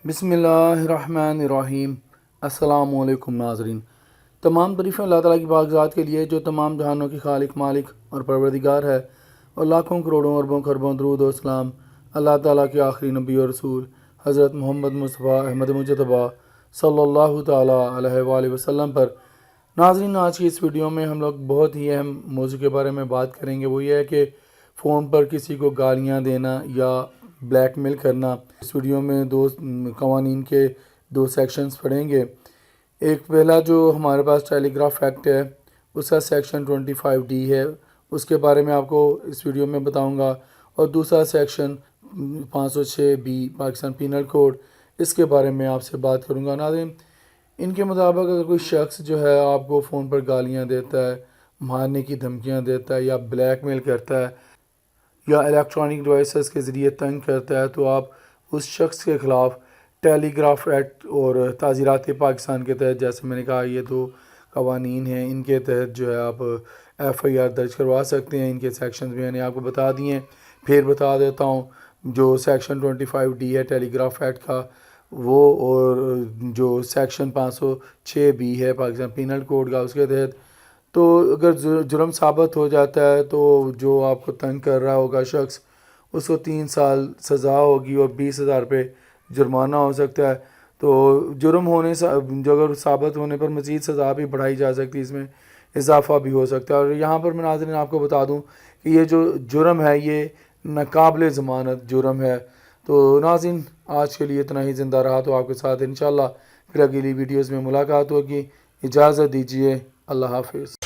बिस्मिल्लाहिर्रहमानिर्रहीम। अस्सलामुअलैकुम नाज़रीन। तमाम तारीफ़ें अल्लाह ताला की पाकज़ात के लिए जो तमाम जहानों की खालिक मालिक और परवरदिगार है, और लाखों करोड़ों अरबों खरबों दरूद और सलाम अल्लाह ताला के आखिरी नबी और रसूल हज़रत मोहम्मद मुस्तफ़ा अहमद मुजतबा सल्लल्लाहु ताला अलैहि वसल्लम पर। नाज़रीन, आज की इस वीडियो में हम लोग बहुत ही अहम मौजू के बारे में बात करेंगे। वो ये है कि फ़ोन पर किसी को गालियाँ देना या ब्लैकमेल करना। इस वीडियो में दो कवानीन के दो सेक्शंस पढ़ेंगे। एक पहला जो हमारे पास टेलीग्राफ एक्ट है, उसका सेक्शन 25D है, उसके बारे में आपको इस वीडियो में बताऊंगा। और दूसरा section 506B Pakistan penal code, इसके बारे में आपसे बात करूंगा। नाज़रीन, इनके मुताबिक अगर कोई शख्स जो है आपको फ़ोन पर गालियां देता है, मारने की धमकियां देता है या ब्लैकमेल करता है या इलेक्ट्रॉनिक डिवाइसेस के ज़रिए तंग करता है, तो आप उस शख्स के ख़िलाफ़ टेलीग्राफ एक्ट और ताज़ीरात पाकिस्तान के तहत, जैसे मैंने कहा ये दो कवानीन हैं, इनके तहत जो है आप FIR दर्ज करवा सकते हैं। इनके सेक्शन मैंने आपको बता दिए, फिर बता देता हूँ। जो सेक्शन 25D है टेलीग्राफ एक्ट का वो, और जो सेक्शन 506B है पाकिस्तान पीनल कोड का, उसके तहत तो अगर जुर्म साबित हो जाता है तो जो आपको तंग कर रहा होगा शख्स, उसको 3 साल सज़ा होगी और 20,000 रुपये जुर्माना हो सकता है। तो जुर्म होने से जो अगर साबित होने पर मज़ीद सज़ा भी बढ़ाई जा सकती है, इसमें इजाफ़ा भी हो सकता है। और यहाँ पर मैं नाज़रीन आपको बता दूँ कि ये जो जुर्म है ये नाकाबिल ज़मानत जुर्म है। तो नाज़रीन, आज के लिए इतना ही। ज़िंदा रहा तो आपके साथ इंशाल्लाह फिर अगली वीडियोज़ में मुलाकात होगी। इजाज़त दीजिए। अल्लाह हाफ़िज़।